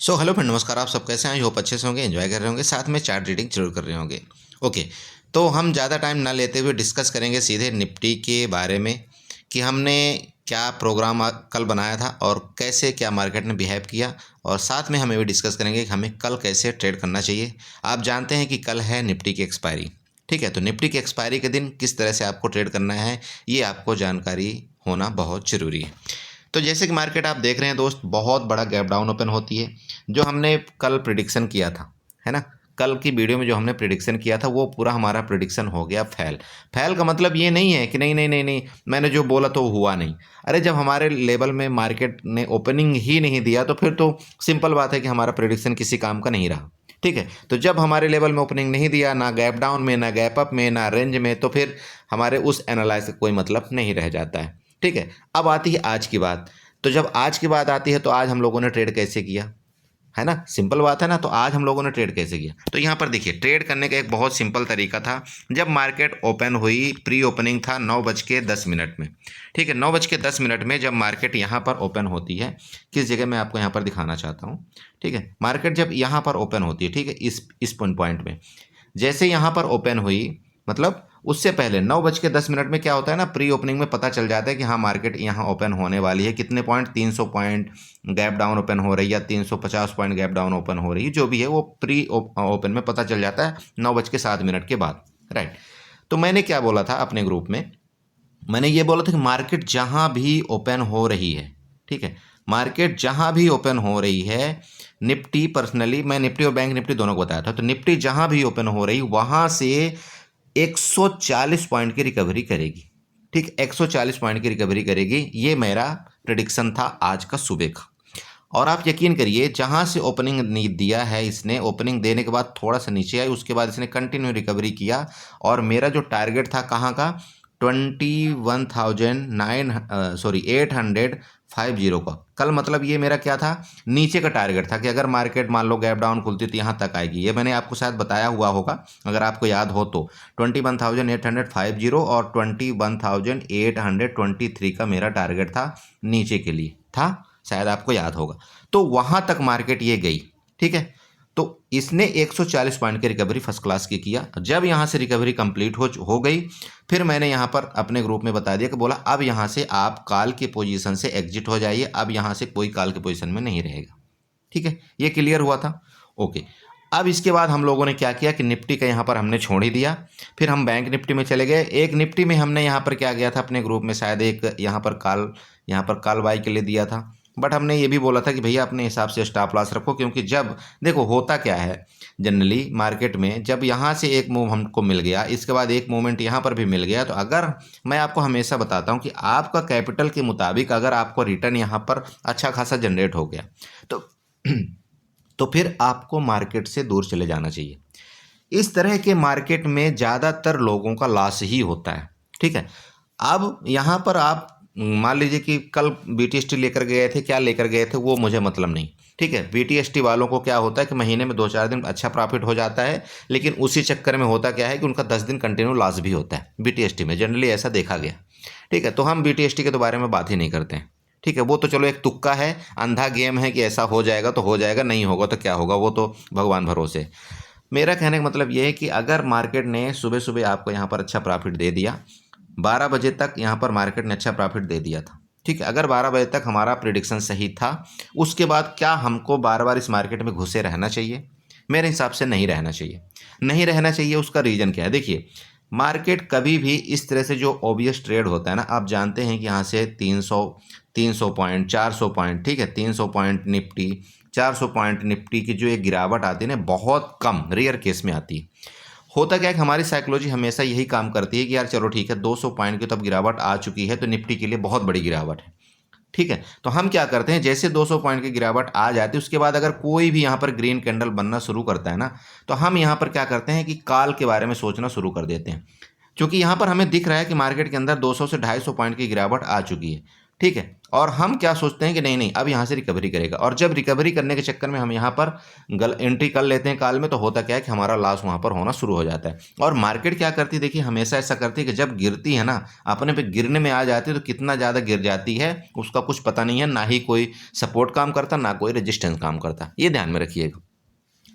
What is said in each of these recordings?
Hello friend, नमस्कार। आप सब कैसे हैं? आई होप अच्छे से होंगे, एंजॉय कर रहे होंगे, साथ में चार्ट रीडिंग जरूर कर रहे होंगे। ओके, तो हम ज़्यादा टाइम ना लेते हुए डिस्कस करेंगे सीधे निफ्टी के बारे में कि हमने क्या प्रोग्राम कल बनाया था और कैसे क्या मार्केट ने बिहेव किया, और साथ में हमें भी डिस्कस करेंगे कि हमें कल कैसे ट्रेड करना चाहिए। आप जानते हैं कि कल है निफ्टी की एक्सपायरी। ठीक है, तो निफ्टी की एक्सपायरी के दिन किस तरह से आपको ट्रेड करना है, ये आपको जानकारी होना बहुत ज़रूरी है। तो जैसे कि मार्केट आप देख रहे हैं दोस्त, बहुत बड़ा गैप डाउन ओपन होती है। जो हमने कल प्रिडिक्शन किया था, है ना, कल की वीडियो में जो हमने प्रिडिक्शन किया था वो पूरा हमारा प्रिडिक्शन हो गया फेल। फेल का मतलब ये नहीं है कि नहीं नहीं नहीं नहीं मैंने जो बोला तो वो हुआ नहीं। अरे जब हमारे लेवल में मार्केट ने ओपनिंग ही नहीं दिया तो फिर तो सिंपल बात है कि हमारा प्रिडिक्शन किसी काम का नहीं रहा। ठीक है, तो जब हमारे लेवल में ओपनिंग नहीं दिया, ना गैप डाउन में, ना गैप अप में, ना रेंज में, तो फिर हमारे उस एनालाइज का कोई मतलब नहीं रह जाता है। ठीक है, अब आती है आज की बात। तो जब आज की बात आती है तो आज हम लोगों ने ट्रेड कैसे किया, है ना, सिंपल बात है ना। तो आज हम लोगों ने ट्रेड कैसे किया, तो यहाँ पर देखिए, ट्रेड करने का एक बहुत सिंपल तरीका था। जब मार्केट ओपन हुई, प्री ओपनिंग था 9:10 में। ठीक है, 9:10 में जब मार्केट यहाँ पर ओपन होती है, किस जगह मैं आपको यहाँ पर दिखाना चाहता हूँ। ठीक है, मार्केट जब यहाँ पर ओपन होती है, ठीक है, इस पॉइंट में जैसे यहाँ पर ओपन हुई, मतलब उससे पहले 9:10 में क्या होता है ना, प्री ओपनिंग में पता चल जाता है कि हाँ मार्केट यहाँ ओपन होने वाली है। कितने point, 300 point gap down open हो रही है, 350 पॉइंट गैप डाउन ओपन हो रही है, जो भी है वो प्री ओपन में पता चल जाता है 9:07 के बाद। राइट, तो मैंने क्या बोला था अपने ग्रुप में, मैंने ये बोला था कि मार्केट जहाँ भी ओपन हो रही है, ठीक है, मार्केट जहाँ भी ओपन हो रही है, निफ्टी, पर्सनली मैं निफ्टी और बैंक निफ्टी दोनों को बताया था, तो निफ्टी जहाँ भी ओपन हो रही वहाँ से 140 पॉइंट की रिकवरी करेगी। ठीक, 140 पॉइंट की रिकवरी करेगी, ये मेरा प्रिडिक्शन था आज का सुबह का। और आप यकीन करिए, जहां से ओपनिंग दिया है इसने, ओपनिंग देने के बाद थोड़ा सा नीचे आई, उसके बाद इसने कंटिन्यू रिकवरी किया। और मेरा जो टारगेट था कहाँ का, 850 का कल, मतलब ये मेरा क्या था, नीचे का टारगेट था कि अगर मार्केट मान लो गैप डाउन खुलती तो यहाँ तक आएगी। ये मैंने आपको शायद बताया हुआ होगा, अगर आपको याद हो तो। 21,850 और 21,823 का मेरा टारगेट था, नीचे के लिए था, शायद आपको याद होगा। तो वहां तक मार्केट ये गई। ठीक है, तो इसने 140 पॉइंट की रिकवरी फर्स्ट क्लास की किया। जब यहां से रिकवरी कंप्लीट हो गई, फिर मैंने यहां पर अपने ग्रुप में बता दिया कि बोला अब यहां से आप कॉल की पोजीशन से एग्जिट हो जाइए, अब यहां से कोई कॉल की पोजीशन में नहीं रहेगा। ठीक है, ये क्लियर हुआ था। ओके, अब इसके बाद हम लोगों ने क्या किया कि निफ्टी का यहाँ पर हमने छोड़ ही दिया, फिर हम बैंक निफ्टी में चले गए। एक निफ्टी में हमने यहाँ पर क्या किया था अपने ग्रुप में, शायद एक यहाँ पर कॉल बाई के लिए दिया था, बट हमने ये भी बोला था कि भैया अपने हिसाब से स्टॉप लॉस रखो, क्योंकि जब देखो होता क्या है जनरली मार्केट में, जब यहाँ से एक मूव हमको मिल गया, इसके बाद एक मूवमेंट यहाँ पर भी मिल गया, तो अगर मैं आपको हमेशा बताता हूँ कि आपका कैपिटल के मुताबिक अगर आपको रिटर्न यहाँ पर अच्छा खासा जनरेट हो गया, तो तो फिर आपको मार्केट से दूर चले जाना चाहिए। इस तरह के मार्केट में ज़्यादातर लोगों का लॉस ही होता है। ठीक है, अब यहाँ पर आप मान लीजिए कि कल बीटीएसटी लेकर गए थे, क्या लेकर गए थे वो मुझे मतलब नहीं। ठीक है, बीटीएसटी वालों को क्या होता है कि महीने में 2-4 दिन अच्छा प्रॉफिट हो जाता है, लेकिन उसी चक्कर में होता क्या है कि उनका 10 दिन कंटिन्यू लॉस भी होता है बीटीएसटी में, जनरली ऐसा देखा गया। ठीक है, तो हम बीटीएसटी के तो बारे में बात ही नहीं करते हैं। ठीक है, वो तो चलो एक तुक्का है, अंधा गेम है कि ऐसा हो जाएगा तो हो जाएगा, नहीं होगा तो क्या होगा, वो तो भगवान भरोसे। मेरा कहने का मतलब ये है कि अगर मार्केट ने सुबह सुबह आपको यहाँ पर अच्छा प्रॉफिट दे दिया, 12 बजे तक यहाँ पर मार्केट ने अच्छा प्रॉफिट दे दिया था। ठीक है, अगर 12 बजे तक हमारा प्रिडिक्शन सही था, उसके बाद क्या हमको बार बार इस मार्केट में घुसे रहना चाहिए? मेरे हिसाब से नहीं रहना चाहिए। नहीं रहना चाहिए, उसका रीज़न क्या है? देखिए, मार्केट कभी भी इस तरह से जो ओबियस ट्रेड होता है ना, आप जानते हैं कि यहाँ से 300 पॉइंट, 400 पॉइंट, ठीक है, 300 पॉइंट निफ्टी, 400 पॉइंट निफ्टी की जो एक गिरावट आती है ना, बहुत कम रेयर केस में आती है। होता क्या है कि हमारी साइकोलॉजी हमेशा यही काम करती है कि यार चलो ठीक है, 200 पॉइंट की तो अब गिरावट आ चुकी है, तो निफ्टी के लिए बहुत बड़ी गिरावट है। ठीक है, तो हम क्या करते हैं, जैसे 200 पॉइंट की गिरावट आ जाती है, उसके बाद अगर कोई भी यहाँ पर ग्रीन कैंडल बनना शुरू करता है ना, तो हम यहाँ पर क्या करते हैं कि कॉल के बारे में सोचना शुरू कर देते हैं। क्योंकि यहाँ पर हमें दिख रहा है कि मार्केट के अंदर 200 से 250 पॉइंट की गिरावट आ चुकी है। ठीक है। और हम क्या सोचते हैं कि नहीं नहीं अब यहाँ से रिकवरी करेगा, और जब रिकवरी करने के चक्कर में हम यहाँ पर एंट्री कर लेते हैं कॉल में, तो होता क्या है कि हमारा लॉस वहाँ पर होना शुरू हो जाता है। और मार्केट क्या करती है, देखिए हमेशा ऐसा करती है कि जब गिरती है ना, अपने पे गिरने में आ जाती है, तो कितना ज़्यादा गिर जाती है उसका कुछ पता नहीं है, ना ही कोई सपोर्ट काम करता ना कोई रेजिस्टेंस काम करता, ये ध्यान में रखिएगा।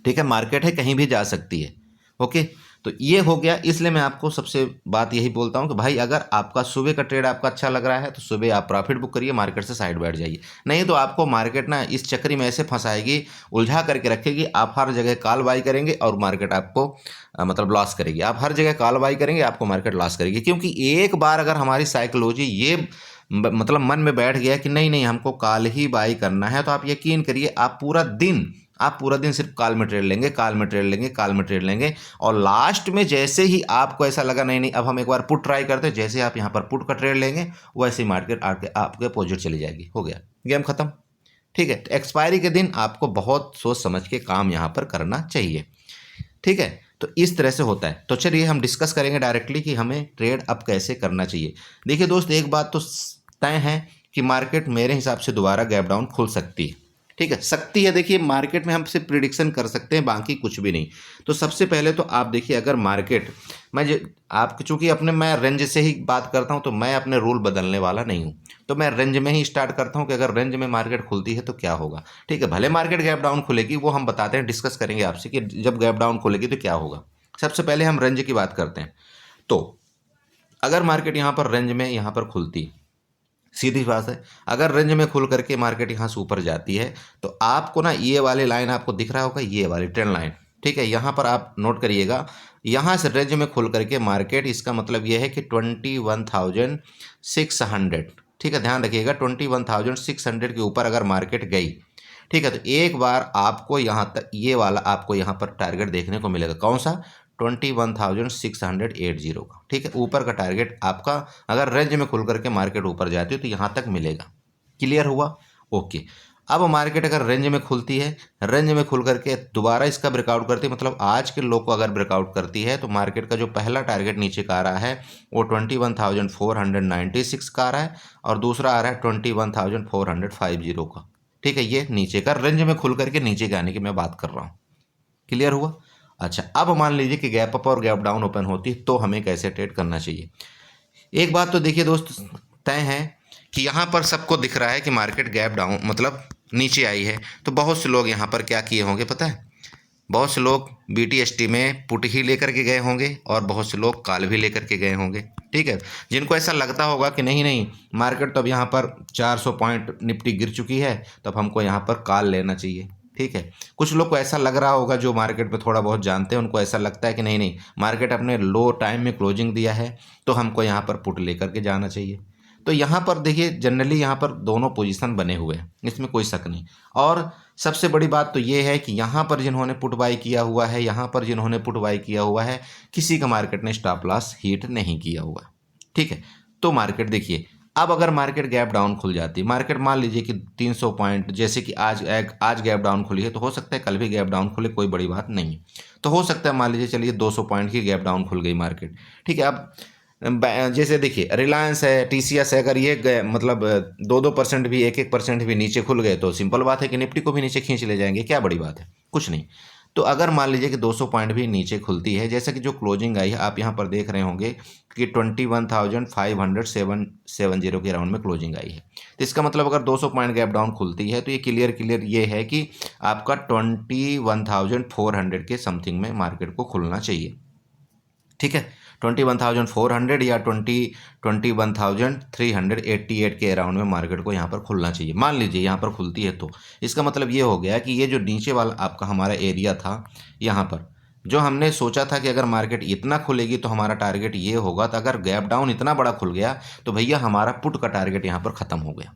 ठीक है, मार्केट है कहीं भी जा सकती है। ओके, तो ये हो गया। इसलिए मैं आपको सबसे बात यही बोलता हूँ कि भाई अगर आपका सुबह का ट्रेड आपका अच्छा लग रहा है तो सुबह आप प्रॉफिट बुक करिए, मार्केट से साइड बैठ जाइए। नहीं तो आपको मार्केट ना इस चक्री में ऐसे फंसाएगी, उलझा करके रखेगी, आप हर जगह कॉल बाई करेंगे और मार्केट आपको मतलब लॉस करेगी। आप हर जगह कॉल बाई करेंगे, आपको मार्केट लॉस करेगी। क्योंकि एक बार अगर हमारी साइकोलॉजी ये मतलब मन में बैठ गया कि नहीं नहीं हमको कॉल ही बाई करना है, तो आप यकीन करिए आप पूरा दिन सिर्फ कॉल में ट्रेड लेंगे, कॉल में ट्रेड लेंगे, कॉल में ट्रेड लेंगे, और लास्ट में जैसे ही आपको ऐसा लगा नहीं नहीं अब हम एक बार पुट ट्राई करते हैं, जैसे आप यहाँ पर पुट का ट्रेड लेंगे वैसे ही मार्केट आपके अपोजिट चली जाएगी, हो गया गेम खत्म। ठीक है, तो एक्सपायरी के दिन आपको बहुत सोच समझ के काम यहाँ पर करना चाहिए। ठीक है, तो इस तरह से होता है। तो चलिए हम डिस्कस करेंगे डायरेक्टली कि हमें ट्रेड अब कैसे करना चाहिए। देखिए दोस्त, एक बात तो तय है कि मार्केट मेरे हिसाब से दोबारा गैप डाउन खुल सकती है। ठीक है, सकती है। देखिए मार्केट में हम सिर्फ प्रिडिक्शन कर सकते हैं, बाकी कुछ भी नहीं। तो सबसे पहले तो आप देखिए, अगर मार्केट आप चूंकि अपने मैं रेंज से ही बात करता हूं, तो मैं अपने रूल बदलने वाला नहीं हूं, तो मैं रेंज में ही स्टार्ट करता हूं कि अगर रेंज में मार्केट खुलती है तो क्या होगा। ठीक है, भले मार्केट गैप डाउन खुलेगी, वो हम बताते हैं, डिस्कस करेंगे आपसे कि जब गैप डाउन खुलेगी तो क्या होगा। सबसे पहले हम रेंज की बात करते हैं। तो अगर मार्केट यहाँ पर रेंज में यहाँ पर खुलती, सीधी बात है, अगर रेंज में खुल करके मार्केट यहाँ से ऊपर जाती है, तो आपको ना ये वाली लाइन आपको दिख रहा होगा, ये वाली ट्रेंड लाइन। ठीक है, यहाँ पर आप नोट करिएगा, यहाँ से रेंज में खुल करके मार्केट, इसका मतलब ये है कि 21,600, ठीक है ध्यान रखिएगा, 21,600 के ऊपर अगर मार्केट गई, ठीक है, तो एक बार आपको यहाँ तक ये वाला आपको यहाँ पर टारगेट देखने को मिलेगा। कौन सा? 21,680 का। ठीक है, ऊपर का टारगेट आपका अगर रेंज में खुल करके मार्केट ऊपर जाती है तो यहाँ तक मिलेगा। क्लियर हुआ? ओके। अब मार्केट अगर रेंज में खुलती है, रेंज में खुल करके दोबारा इसका ब्रेकआउट करती है, मतलब आज के लो को अगर ब्रेकआउट करती है, तो मार्केट का जो पहला टारगेट नीचे का आ रहा है वो 21,496 का आ रहा है, और दूसरा आ रहा है 21,450 का। ठीक है, ये नीचे का रेंज में खुल करके नीचे के आने की मैं बात कर रहा हूँ। क्लियर हुआ? अच्छा, अब मान लीजिए कि गैप अप और गैप डाउन ओपन होती है, तो हमें कैसे ट्रेड करना चाहिए। एक बात तो देखिए दोस्त, तय है कि यहाँ पर सबको दिख रहा है कि मार्केट गैप डाउन मतलब नीचे आई है, तो बहुत से लोग यहाँ पर क्या किए होंगे पता है? बहुत से लोग BTST में पुट ही लेकर के गए होंगे, और बहुत से लोग कॉल भी लेकर के गए होंगे। ठीक है, जिनको ऐसा लगता होगा कि नहीं नहीं मार्केट तो अब यहाँ पर 400 पॉइंट निफ्टी गिर चुकी है, तो अब हमको यहाँ पर कॉल लेना चाहिए। ठीक है, कुछ लोग को ऐसा लग रहा होगा, जो मार्केट पे थोड़ा बहुत जानते हैं, उनको ऐसा लगता है कि नहीं नहीं मार्केट अपने लो टाइम में क्लोजिंग दिया है, तो हमको यहाँ पर पुट लेकर के जाना चाहिए। तो यहाँ पर देखिए जनरली यहाँ पर दोनों पोजीशन बने हुए हैं, इसमें कोई शक नहीं। और सबसे बड़ी बात तो ये है कि यहाँ पर जिन्होंने पुट बाई किया हुआ है, यहाँ पर जिन्होंने पुट बाई किया हुआ है, किसी का मार्केट ने स्टॉप लॉस हिट नहीं किया हुआ। ठीक है, तो मार्केट देखिए, अब अगर मार्केट गैप डाउन खुल जाती, मार्केट मान लीजिए कि 300 पॉइंट, जैसे कि आज गैप डाउन खुली है, तो हो सकता है कल भी गैप डाउन खुले, कोई बड़ी बात नहीं है। तो हो सकता है मान लीजिए चलिए 200 पॉइंट की गैप डाउन खुल गई मार्केट। ठीक है, अब जैसे देखिए रिलायंस है, TCS है, अगर ये मतलब 2% भी 1% भी नीचे खुल गए, तो सिंपल बात है कि निफ्टी को भी नीचे खींच ले जाएंगे, क्या बड़ी बात है, कुछ नहीं। तो अगर मान लीजिए कि 200 पॉइंट भी नीचे खुलती है, जैसा कि जो क्लोजिंग आई है आप यहाँ पर देख रहे होंगे कि 21,570 के राउंड में क्लोजिंग आई है, तो इसका मतलब अगर 200 पॉइंट गैप डाउन खुलती है, तो ये क्लियर ये है कि आपका 21,400 के समथिंग में मार्केट को खुलना चाहिए। ठीक है, 21,400 या 21,388 के अराउंड में मार्केट को यहाँ पर खुलना चाहिए। मान लीजिए यहाँ पर खुलती है, तो इसका मतलब ये हो गया कि ये जो नीचे वाला आपका हमारा एरिया था, यहाँ पर जो हमने सोचा था कि अगर मार्केट इतना खुलेगी तो हमारा टारगेट ये होगा, तो अगर गैप डाउन इतना बड़ा खुल गया तो भैया हमारा पुट का टारगेट यहाँ पर ख़त्म हो गया।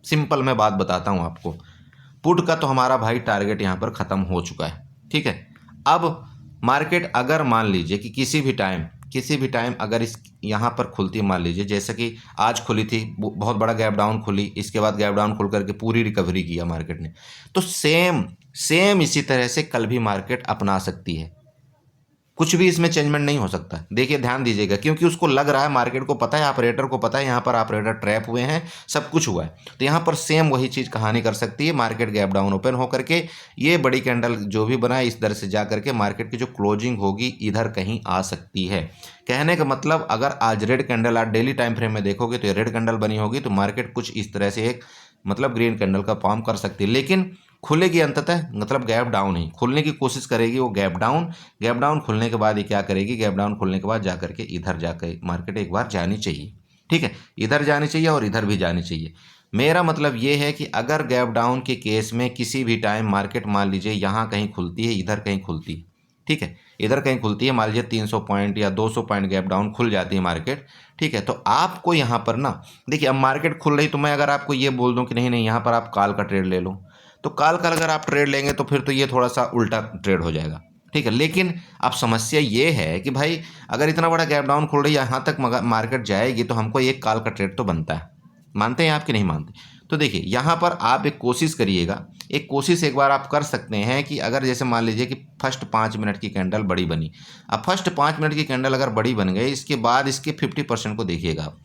सिंपल मैं बात बताता हूँ आपको, पुट का तो हमारा भाई टारगेट यहाँ पर ख़त्म हो चुका है। ठीक है, अब मार्केट अगर मान लीजिए कि किसी भी टाइम अगर इस यहाँ पर खुलती, मान लीजिए जैसे कि आज खुली थी, बहुत बड़ा गैप डाउन खुली, इसके बाद गैप डाउन खुल करके पूरी रिकवरी किया मार्केट ने, तो सेम इसी तरह से कल भी मार्केट अपना सकती है। कुछ भी इसमें चेंजमेंट नहीं हो सकता। देखिए ध्यान दीजिएगा, क्योंकि उसको लग रहा है, मार्केट को पता है, ऑपरेटर को पता है यहाँ पर ऑपरेटर ट्रैप हुए हैं, सब कुछ हुआ है। तो यहाँ पर सेम वही चीज़ कहानी कर सकती है। मार्केट गैप डाउन ओपन होकर के ये बड़ी कैंडल जो भी बना है इस दर से जा करके मार्केट की जो क्लोजिंग होगी इधर कहीं आ सकती है। कहने का मतलब अगर आज रेड कैंडल आज डेली टाइम फ्रेम में देखोगे तो ये रेड कैंडल बनी होगी तो मार्केट कुछ इस तरह से एक मतलब ग्रीन कैंडल का फॉर्म कर सकती है, लेकिन खुलेगी अंततः मतलब गैप डाउन ही खुलने की कोशिश करेगी वो गैप डाउन खुलने के बाद ये क्या करेगी, गैप डाउन खुलने के बाद जा करके इधर जाकर मार्केट एक बार जानी चाहिए। ठीक है, इधर जानी चाहिए और इधर भी जानी चाहिए। मेरा मतलब ये है कि अगर गैप डाउन के केस में किसी भी टाइम मार्केट मान लीजिए यहाँ कहीं खुलती है, इधर कहीं खुलती है, ठीक है, इधर कहीं खुलती है, मान लीजिए 300 पॉइंट या 200 पॉइंट गैप डाउन खुल जाती है मार्केट, ठीक है, तो आपको यहाँ पर ना देखिए अब मार्केट खुल रही तो मैं अगर आपको ये बोल दूँ कि नहीं नहीं यहाँ पर आप कॉल का ट्रेड ले लो, तो कॉल का अगर आप ट्रेड लेंगे तो फिर तो ये थोड़ा सा उल्टा ट्रेड हो जाएगा। ठीक है, लेकिन अब समस्या ये है कि भाई अगर इतना बड़ा गैप डाउन खुल रही है यहाँ तक मार्केट जाएगी तो हमको एक कॉल का ट्रेड तो बनता है। मानते हैं आप कि नहीं मानते? तो देखिए यहाँ पर आप एक कोशिश करिएगा, एक कोशिश एक बार आप कर सकते हैं कि अगर जैसे मान लीजिए कि फर्स्ट 5 मिनट की कैंडल बड़ी बनी, अब फर्स्ट 5 मिनट की कैंडल अगर बड़ी बन गई इसके बाद इसके 50% को देखिएगा आप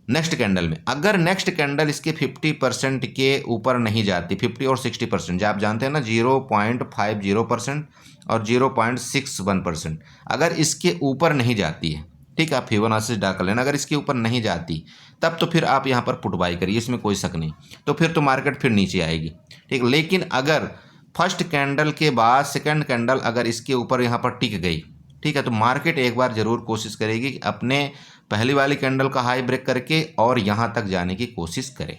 नेक्स्ट कैंडल में, अगर नेक्स्ट कैंडल इसके 50% के ऊपर नहीं जाती, 50 और 60% जो आप जानते हैं ना 0.50% और 0.61%, अगर इसके ऊपर नहीं जाती है, ठीक है, आप फिबोनाची ड्रा कर लेना, अगर इसके ऊपर नहीं जाती तब तो फिर आप यहाँ पर पुट बाई करिए, इसमें कोई शक नहीं, तो फिर तो मार्केट फिर नीचे आएगी। ठीक, लेकिन अगर फर्स्ट कैंडल के बाद सेकंड कैंडल अगर इसके ऊपर यहाँ पर टिक गई, ठीक है, तो मार्केट एक बार जरूर कोशिश करेगी कि अपने पहली वाली कैंडल का हाई ब्रेक करके और यहाँ तक जाने की कोशिश करे।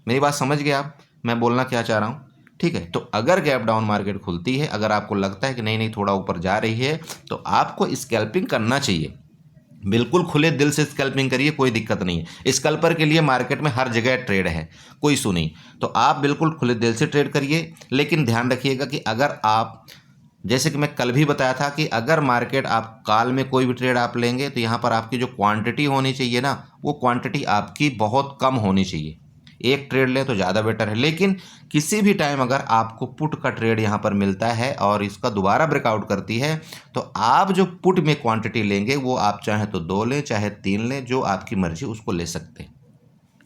मेरी बात समझ गए आप मैं बोलना क्या चाह रहा हूँ? ठीक है, तो अगर गैप डाउन मार्केट खुलती है, अगर आपको लगता है कि नहीं नहीं थोड़ा ऊपर जा रही है, तो आपको स्कैल्पिंग करना चाहिए। बिल्कुल खुले दिल से स्कैल्पिंग करिए, कोई दिक्कत नहीं है। स्कैल्पर के लिए मार्केट में हर जगह ट्रेड है, कोई इशू नहीं, तो आप बिल्कुल खुले दिल से ट्रेड करिए। लेकिन ध्यान रखिएगा कि अगर आप, जैसे कि मैं कल भी बताया था कि अगर मार्केट आप कॉल में कोई भी ट्रेड आप लेंगे तो यहाँ पर आपकी जो क्वांटिटी होनी चाहिए ना, वो क्वांटिटी आपकी बहुत कम होनी चाहिए। एक ट्रेड लें तो ज़्यादा बेटर है, लेकिन किसी भी टाइम अगर आपको पुट का ट्रेड यहाँ पर मिलता है और इसका दोबारा ब्रेकआउट करती है तो आप जो पुट में क्वांटिटी लेंगे वो आप चाहे तो 2 लें चाहे 3 लें, जो आपकी मर्जी उसको ले सकते हैं।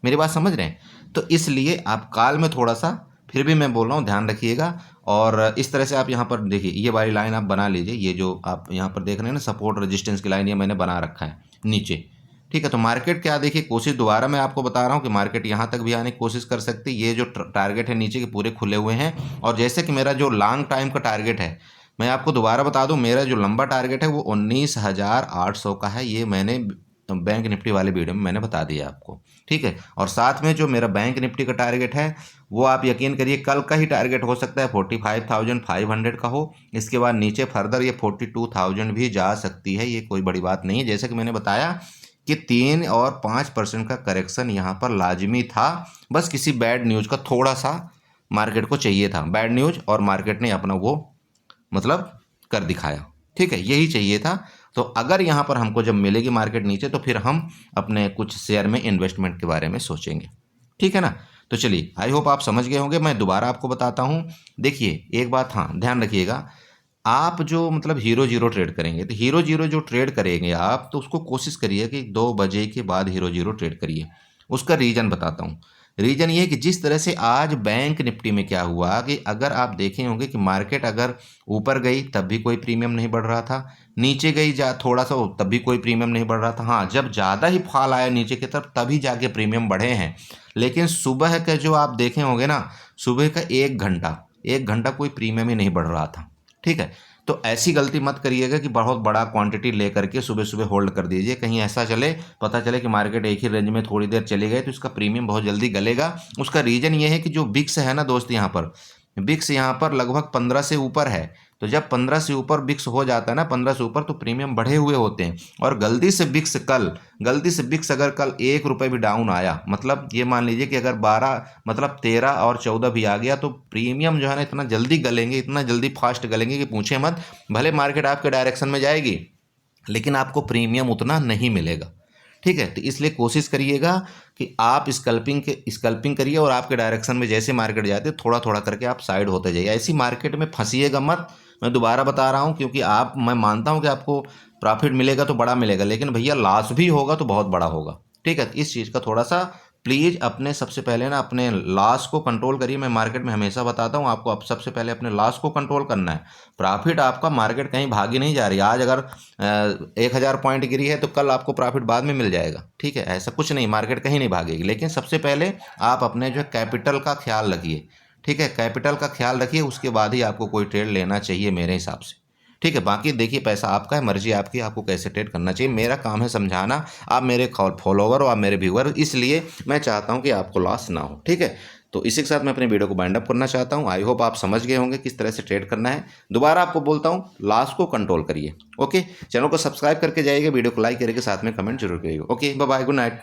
मेरी बात समझ रहे हैं? तो इसलिए आप कॉल में थोड़ा सा, फिर भी मैं बोल रहा हूँ ध्यान रखिएगा। और इस तरह से आप यहाँ पर देखिए ये वाली लाइन आप बना लीजिए, ये जो आप यहाँ पर देख रहे हैं ना सपोर्ट रेजिस्टेंस की लाइन, ये मैंने बना रखा है नीचे। ठीक है, तो मार्केट क्या देखिए कोशिश दोबारा मैं आपको बता रहा हूँ कि मार्केट यहाँ तक भी आने की कोशिश कर सकती है। ये जो टारगेट है नीचे के पूरे खुले हुए हैं, और जैसे कि मेरा जो लॉन्ग टाइम का टारगेट है, मैं आपको दोबारा बता दूं, मेरा जो लंबा टारगेट है वो 19,800 का है। ये मैंने बैंक निफ्टी वाले वीडियो में मैंने बता दिया आपको। ठीक है, और साथ में जो मेरा बैंक निफ्टी का टारगेट है वो आप यकीन करिए कल का ही टारगेट हो सकता है, 45,500 का हो। इसके बाद नीचे फर्दर ये 42,000 भी जा सकती है, ये कोई बड़ी बात नहीं है। जैसे कि मैंने बताया कि 3 और 5% का करेक्शन यहाँ पर लाजमी था, बस किसी बैड न्यूज़ का थोड़ा सा मार्केट को चाहिए था, बैड न्यूज़, और मार्केट ने अपना वो मतलब कर दिखाया। ठीक है, यही चाहिए था। तो अगर यहाँ पर हमको जब मिलेगी मार्केट नीचे तो फिर हम अपने कुछ शेयर में इन्वेस्टमेंट के बारे में सोचेंगे। ठीक है ना? तो चलिए, आई होप आप समझ गए होंगे। मैं दोबारा आपको बताता हूँ। देखिए एक बात हाँ ध्यान रखिएगा, आप जो मतलब हीरो जीरो ट्रेड करेंगे तो हीरो जीरो जो ट्रेड करेंगे आप, तो उसको कोशिश करिए कि 2 बजे के बाद हीरो जीरो ट्रेड करिए। उसका रीज़न बताता हूँ। रीज़न ये है कि जिस तरह से आज बैंक निफ्टी में क्या हुआ कि अगर आप देखे होंगे कि मार्केट अगर ऊपर गई तब भी कोई प्रीमियम नहीं बढ़ रहा था, नीचे गई जा थोड़ा सा तब भी कोई प्रीमियम नहीं बढ़ रहा था। हाँ, जब ज़्यादा ही फॉल आया नीचे की तरफ तभी जाके प्रीमियम बढ़े हैं। लेकिन सुबह का जो आप देखे होंगे ना, सुबह का 1 घंटा कोई प्रीमियम ही नहीं बढ़ रहा था। ठीक है, तो ऐसी गलती मत करिएगा कि बहुत बड़ा क्वांटिटी लेकर के सुबह सुबह होल्ड कर दीजिए। कहीं ऐसा चले, पता चले कि मार्केट एक ही रेंज में थोड़ी देर चली गई तो इसका प्रीमियम बहुत जल्दी गलेगा। उसका रीज़न ये है कि जो बिक्स है ना दोस्त, यहाँ पर बिक्स यहाँ पर लगभग 15 से ऊपर है। तो जब 15 से ऊपर बिक्स हो जाता है ना, 15 से ऊपर, तो प्रीमियम बढ़े हुए होते हैं। और गलती से बिक्स अगर कल 1 रुपये भी डाउन आया, मतलब ये मान लीजिए कि अगर 12 मतलब 13 और 14 भी आ गया, तो प्रीमियम जो है ना इतना जल्दी गलेंगे, इतना जल्दी फास्ट गलेंगे कि पूछे मत। भले मार्केट आपके डायरेक्शन में जाएगी लेकिन आपको प्रीमियम उतना नहीं मिलेगा। ठीक है, तो इसलिए कोशिश करिएगा कि आप स्कल्पिंग करिए और आपके डायरेक्शन में जैसे मार्केट जाते थोड़ा थोड़ा करके आप साइड होते जाइए। ऐसी मार्केट में फंसिएगा मत मैं दोबारा बता रहा हूँ, क्योंकि मैं मानता हूँ कि आपको प्रॉफिट मिलेगा तो बड़ा मिलेगा, लेकिन भैया लॉस भी होगा तो बहुत बड़ा होगा। ठीक है, इस चीज़ का थोड़ा सा प्लीज़ अपने सबसे पहले ना अपने लॉस को कंट्रोल करिए। मैं मार्केट में हमेशा बताता हूँ आपको, अब सबसे पहले अपने लॉस को कंट्रोल करना है। प्रॉफिट आपका, मार्केट कहीं भागी नहीं जा रही। आज अगर 1000 पॉइंट गिरी है तो कल आपको प्रॉफिट बाद में मिल जाएगा। ठीक है, ऐसा कुछ नहीं, मार्केट कहीं नहीं भागेगी। लेकिन सबसे पहले आप अपने जो है कैपिटल का ख्याल रखिए। ठीक है, कैपिटल का ख्याल रखिए, उसके बाद ही आपको कोई ट्रेड लेना चाहिए मेरे हिसाब से। ठीक है, बाकी देखिए पैसा आपका है, मर्जी आपकी, आपको कैसे ट्रेड करना चाहिए। मेरा काम है समझाना, आप मेरे फॉलोवर हो, आप मेरे व्यूअर, इसलिए मैं चाहता हूं कि आपको लॉस ना हो। ठीक है, तो इसी के साथ मैं अपनी वीडियो को बाइंड अप करना चाहता हूं। आई होप आप समझ गए होंगे किस तरह से ट्रेड करना है। दोबारा आपको बोलता हूं, लॉस को कंट्रोल करिए। ओके, चैनल को सब्सक्राइब करके जाइएगा, वीडियो को लाइक करिएगा, साथ में कमेंट जरूर करिएगा। Okay, bye bye, good night.